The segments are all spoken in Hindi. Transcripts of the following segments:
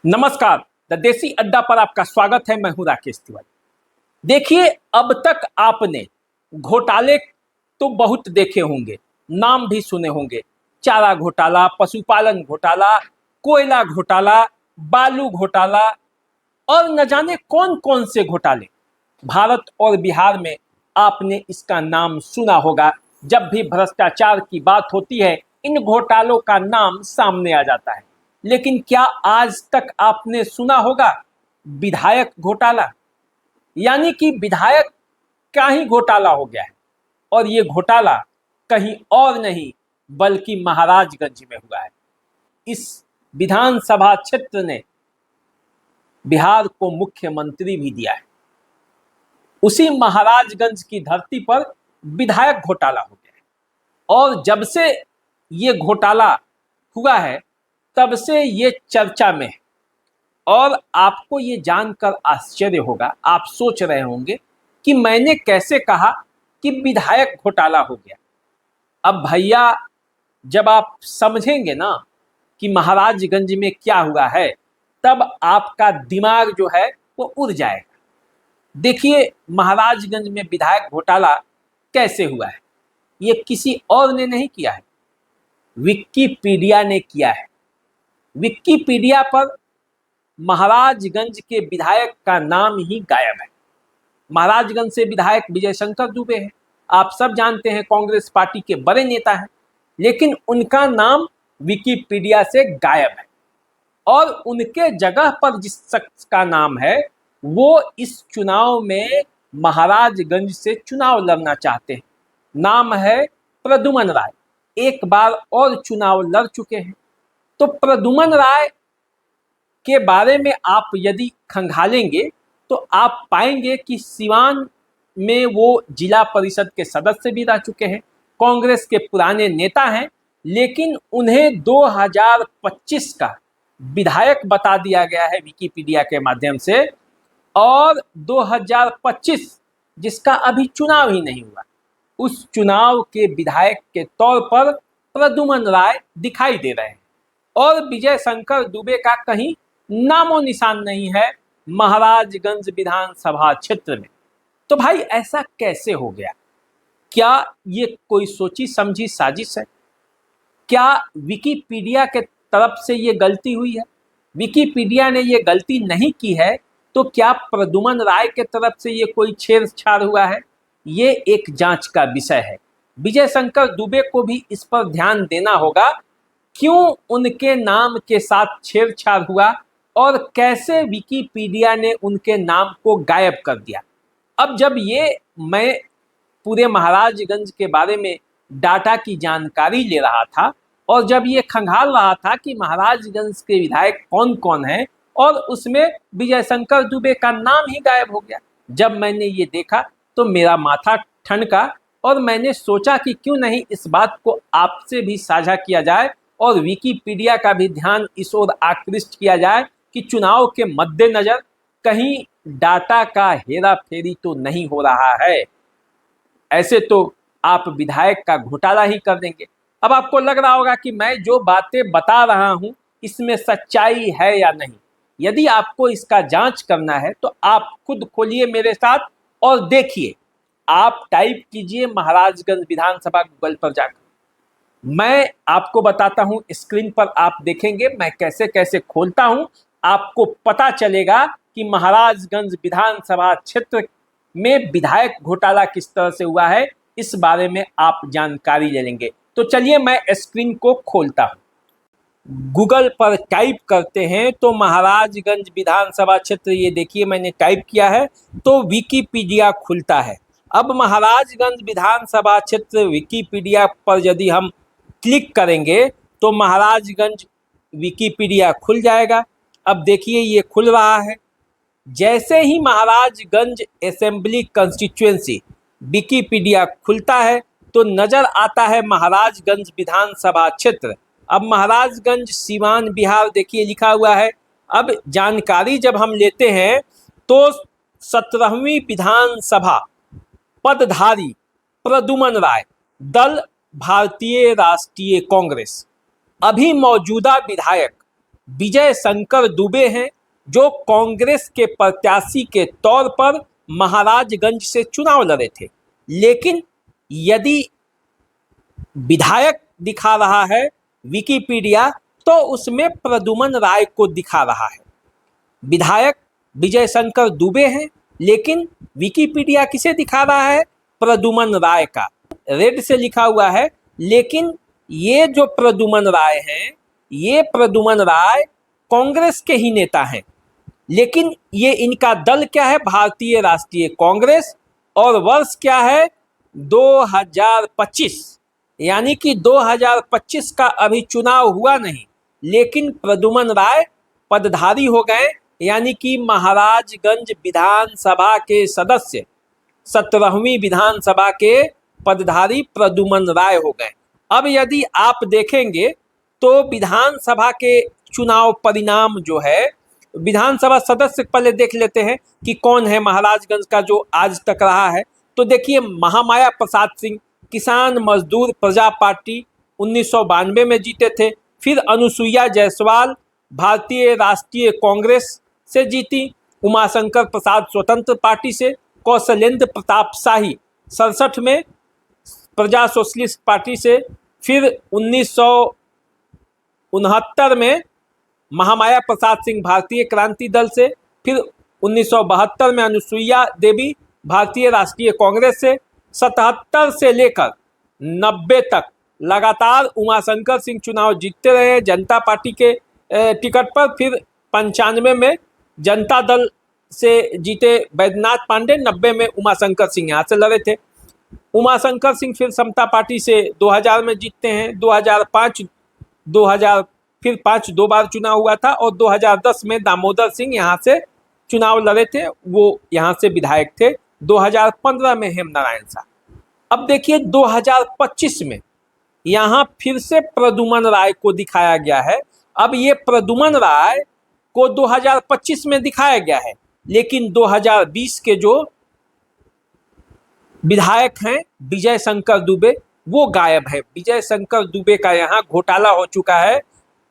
नमस्कार। द देसी अड्डा पर आपका स्वागत है। मैं हूं राकेश तिवारी। देखिए, अब तक आपने घोटाले तो बहुत देखे होंगे, नाम भी सुने होंगे। चारा घोटाला, पशुपालन घोटाला, कोयला घोटाला, बालू घोटाला और न जाने कौन कौन से घोटाले। भारत और बिहार में आपने इसका नाम सुना होगा। जब भी भ्रष्टाचार की बात होती है, इन घोटालों का नाम सामने आ जाता है। लेकिन क्या आज तक आपने सुना होगा विधायक घोटाला? यानी कि विधायक का ही घोटाला हो गया है। और ये घोटाला कहीं और नहीं बल्कि महाराजगंज में हुआ है। इस विधानसभा क्षेत्र ने बिहार को मुख्यमंत्री भी दिया है। उसी महाराजगंज की धरती पर विधायक घोटाला हो गया है। और जब से ये घोटाला हुआ है तब से ये चर्चा में है। और आपको ये जानकर आश्चर्य होगा, आप सोच रहे होंगे कि मैंने कैसे कहा कि विधायक घोटाला हो गया। अब भैया, जब आप समझेंगे ना कि महाराजगंज में क्या हुआ है, तब आपका दिमाग जो है वो उड़ जाएगा। देखिए, महाराजगंज में विधायक घोटाला कैसे हुआ है। ये किसी और ने नहीं किया है, विकिपीडिया ने किया है। विकिपीडिया पर महाराजगंज के विधायक का नाम ही गायब है। महाराजगंज से विधायक विजय शंकर दुबे हैं। आप सब जानते हैं, कांग्रेस पार्टी के बड़े नेता हैं। लेकिन उनका नाम विकिपीडिया से गायब है। और उनके जगह पर जिस शख्स का नाम है वो इस चुनाव में महाराजगंज से चुनाव लड़ना चाहते हैं। नाम है प्रद्युमन राय। एक बार और चुनाव लड़ चुके हैं। तो प्रद्युमन राय के बारे में आप यदि खंगालेंगे तो आप पाएंगे कि सिवान में वो जिला परिषद के सदस्य भी रह चुके हैं, कांग्रेस के पुराने नेता हैं। लेकिन उन्हें 2025 का विधायक बता दिया गया है विकिपीडिया के माध्यम से। और 2025 जिसका अभी चुनाव ही नहीं हुआ, उस चुनाव के विधायक के तौर पर प्रद्युमन राय दिखाई दे रहे हैं। और विजय शंकर दुबे का कहीं नामो निशान नहीं है महाराजगंज विधानसभा क्षेत्र में। तो भाई, ऐसा कैसे हो गया? क्या ये कोई सोची समझी साजिश है? क्या विकिपीडिया के तरफ से ये गलती हुई है? विकिपीडिया ने ये गलती नहीं की है तो क्या प्रद्युमन राय के तरफ से ये कोई छेड़छाड़ हुआ है? ये एक जांच का विषय है। विजय शंकर दुबे को भी इस पर ध्यान देना होगा, क्यों उनके नाम के साथ छेड़छाड़ हुआ और कैसे विकिपीडिया ने उनके नाम को गायब कर दिया। अब जब ये मैं पूरे महाराजगंज के बारे में डाटा की जानकारी ले रहा था और जब ये खंगाल रहा था कि महाराजगंज के विधायक कौन कौन हैं, और उसमें विजय शंकर दुबे का नाम ही गायब हो गया। जब मैंने ये देखा तो मेरा माथा ठनका और मैंने सोचा कि क्यों नहीं इस बात को आपसे भी साझा किया जाए और विकिपीडिया का भी ध्यान इस ओर आकृष्ट किया जाए कि चुनाव के मद्देनजर कहीं डाटा का हेरा फेरी तो नहीं हो रहा है। ऐसे तो आप विधायक का घोटाला ही कर देंगे। अब आपको लग रहा होगा कि मैं जो बातें बता रहा हूं इसमें सच्चाई है या नहीं। यदि आपको इसका जांच करना है तो आप खुद खोलिए मेरे साथ और देखिए। आप टाइप कीजिए महाराजगंज विधानसभा गूगल पर जाकर। मैं आपको बताता हूं, स्क्रीन पर आप देखेंगे मैं कैसे कैसे खोलता हूं। आपको पता चलेगा कि महाराजगंज विधानसभा क्षेत्र में विधायक घोटाला किस तरह से हुआ है, इस बारे में आप जानकारी ले लेंगे। तो चलिए मैं स्क्रीन को खोलता हूं। गूगल पर टाइप करते हैं तो महाराजगंज विधानसभा क्षेत्र, ये देखिए मैंने टाइप किया है तो विकिपीडिया खुलता है। अब महाराजगंज विधानसभा क्षेत्र विकिपीडिया पर यदि हम क्लिक करेंगे तो महाराजगंज विकिपीडिया खुल जाएगा। अब देखिए ये खुल रहा है। जैसे ही महाराजगंज असेंबली कंस्टिट्यूएंसी विकिपीडिया खुलता है तो नजर आता है महाराजगंज विधानसभा क्षेत्र। अब महाराजगंज सीवान बिहार देखिए लिखा हुआ है। अब जानकारी जब हम लेते हैं तो 17वीं विधानसभा पदधारी प्रद्युमन राय, दल भारतीय राष्ट्रीय कांग्रेस, अभी मौजूदा विधायक विजय शंकर दुबे हैं, जो कांग्रेस के प्रत्याशी के तौर पर महाराजगंज से चुनाव लड़े थे। लेकिन यदि विधायक दिखा रहा है विकिपीडिया, तो उसमें प्रद्युम्न राय को दिखा रहा है। विधायक विजय शंकर दुबे हैं, लेकिन विकिपीडिया किसे दिखा रहा है? प्रद्युम्न राय का, रेड से लिखा हुआ है। लेकिन ये जो प्रद्युम्न राय हैं, ये प्रद्युम्न राय कांग्रेस के ही नेता हैं, लेकिन ये इनका दल क्या है? भारतीय राष्ट्रीय कांग्रेस। और वर्ष क्या है? 2025। यानी कि 2025 का अभी चुनाव हुआ नहीं, लेकिन प्रद्युम्न राय पदधारी हो गए, यानी कि महाराजगंज विधानसभा के सदस्य, 17वीं विधानसभा के पदधारी प्रद्युम्न राय हो गए। अब यदि आप देखेंगे तो विधानसभा के चुनाव परिणाम जो है, विधानसभा सदस्य पहले देख लेते हैं कि कौन है महाराजगंज का जो आज तक रहा है। तो देखिए, महामाया प्रसाद सिंह किसान मजदूर प्रजा पार्टी 1992 में जीते थे। फिर अनुसुईया जायसवाल भारतीय राष्ट्रीय कांग्रेस से जीती, उमाशंकर प्रसाद स्वतंत्र पार्टी से, कौशलेंद्र प्रताप शाही 67 में प्रजा सोशलिस्ट पार्टी से, फिर 1969 में महामाया प्रसाद सिंह भारतीय क्रांति दल से, फिर 1972 में अनुसुईया देवी भारतीय राष्ट्रीय कांग्रेस से, 77 से लेकर 90 तक लगातार उमाशंकर सिंह चुनाव जीतते रहे जनता पार्टी के टिकट पर। फिर 95 में जनता दल से जीते बैद्यनाथ पांडे, 90 में उमाशंकर सिंह यहाँ से लड़े थे। उमाशंकर सिंह फिर समता पार्टी से 2000 में जीतते हैं, 2005, 2000 फिर 5 दो बार चुनाव हुआ था, और 2010 में दामोदर सिंह यहाँ से चुनाव लड़े थे, वो यहाँ से विधायक थे। 2015 में हेमनारायण शाह। अब देखिए 2025 में यहाँ फिर से प्रद्युम्न राय को दिखाया गया है। अब ये प्रद्युम्न राय को 2025 में दिखाया गया है, लेकिन 2020 के जो विधायक हैं विजय शंकर दुबे, वो गायब है। विजय शंकर दुबे का यहाँ घोटाला हो चुका है।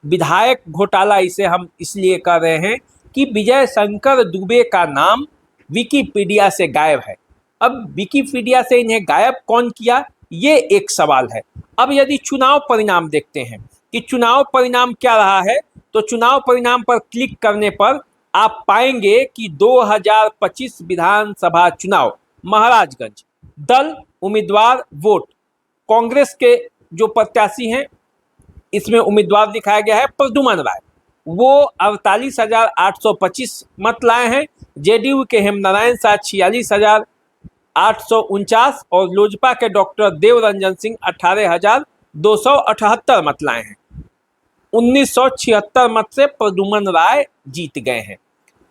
विधायक घोटाला इसे हम इसलिए कर रहे हैं कि विजय शंकर दुबे का नाम विकिपीडिया से गायब है। अब विकिपीडिया से इन्हें गायब कौन किया, ये एक सवाल है। अब यदि चुनाव परिणाम देखते हैं कि चुनाव परिणाम क्या रहा है, तो चुनाव परिणाम पर क्लिक करने पर आप पाएंगे कि 2025 विधानसभा चुनाव महाराजगंज, दल, उम्मीदवार, वोट। कांग्रेस के जो प्रत्याशी हैं, इसमें उम्मीदवार दिखाया गया है प्रद्युम्न राय, वो 48,825 मत लाए हैं। जेडीयू के हेमनारायण शाह 46,849 और लोजपा के डॉक्टर देवरंजन सिंह 18,278 मत लाए हैं। 1976 मत से प्रद्युम्न राय जीत गए हैं।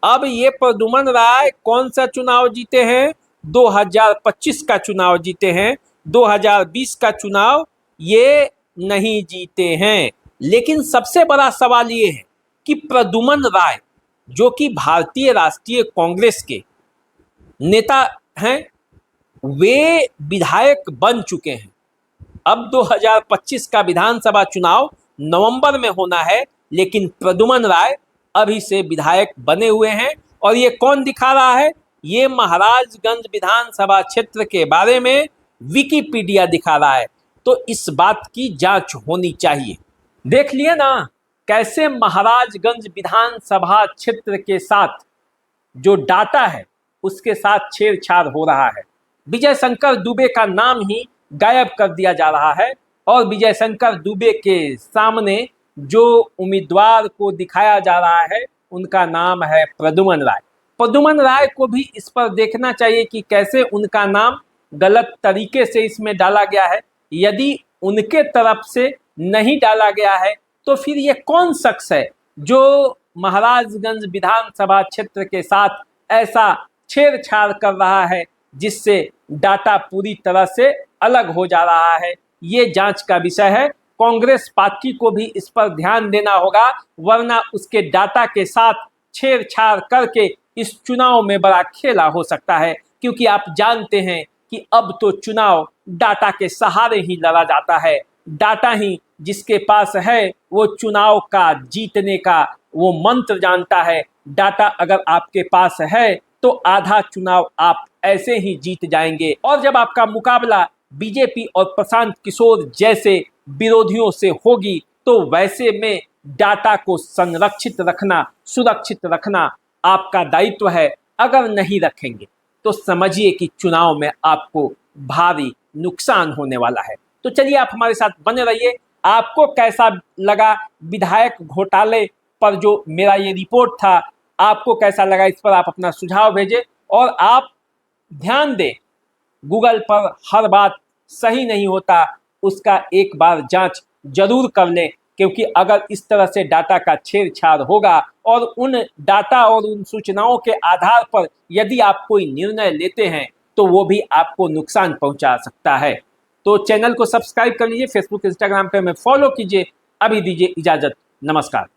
अब ये प्रद्युम्न राय कौन सा चुनाव जीते हैं? 2025 का चुनाव जीते हैं। 2020 का चुनाव ये नहीं जीते हैं। लेकिन सबसे बड़ा सवाल ये है कि प्रद्युम्न राय, जो कि भारतीय राष्ट्रीय कांग्रेस के नेता हैं, वे विधायक बन चुके हैं। अब 2025 का विधानसभा चुनाव नवंबर में होना है, लेकिन प्रद्युम्न राय अभी से विधायक बने हुए हैं। और ये कौन दिखा रहा है? ये महाराजगंज विधानसभा क्षेत्र के बारे में विकिपीडिया दिखा रहा है। तो इस बात की जांच होनी चाहिए। देख लिए ना कैसे महाराजगंज विधानसभा क्षेत्र के साथ जो डाटा है उसके साथ छेड़छाड़ हो रहा है। विजय शंकर दुबे का नाम ही गायब कर दिया जा रहा है, और विजय शंकर दुबे के सामने जो उम्मीदवार को दिखाया जा रहा है उनका नाम है प्रद्युम्न राय। प्रद्युम्न राय को भी इस पर देखना चाहिए कि कैसे उनका नाम गलत तरीके से इसमें डाला गया है। यदि उनके तरफ से नहीं डाला गया है तो फिर ये कौन शख्स है जो महाराजगंज विधानसभा क्षेत्र के साथ ऐसा छेड़छाड़ कर रहा है, जिससे डाटा पूरी तरह से अलग हो जा रहा है। ये जांच का विषय है। कांग्रेस पार्टी को भी इस पर ध्यान देना होगा, वरना उसके डाटा के साथ छेड़छाड़ करके इस चुनाव में बड़ा खेला हो सकता है। क्योंकि आप जानते हैं कि अब तो चुनाव डाटा के सहारे ही लड़ा जाता है। डाटा ही जिसके पास है वो चुनाव का जीतने का वो मंत्र जानता है। डाटा अगर आपके पास है तो आधा चुनाव आप ऐसे ही जीत जाएंगे। और जब आपका मुकाबला बीजेपी और प्रशांत किशोर जैसे विरोधियों से होगी तो वैसे में डाटा को संरक्षित रखना, सुरक्षित रखना आपका दायित्व है। अगर नहीं रखेंगे तो समझिए कि चुनाव में आपको भारी नुकसान होने वाला है। तो चलिए आप हमारे साथ बने रहिए। आपको कैसा लगा विधायक घोटाले पर जो मेरा ये रिपोर्ट था, आपको कैसा लगा इस पर आप अपना सुझाव भेजें। और आप ध्यान दें, गूगल पर हर बात सही नहीं होता, उसका एक बार जांच जरूर कर लें, क्योंकि अगर इस तरह से डाटा का छेड़छाड़ होगा और उन डाटा और उन सूचनाओं के आधार पर यदि आप कोई निर्णय लेते हैं तो वो भी आपको नुकसान पहुंचा सकता है। तो चैनल को सब्सक्राइब कर लीजिए, फेसबुक इंस्टाग्राम पे हमें फॉलो कीजिए। अभी दीजिए इजाजत, नमस्कार।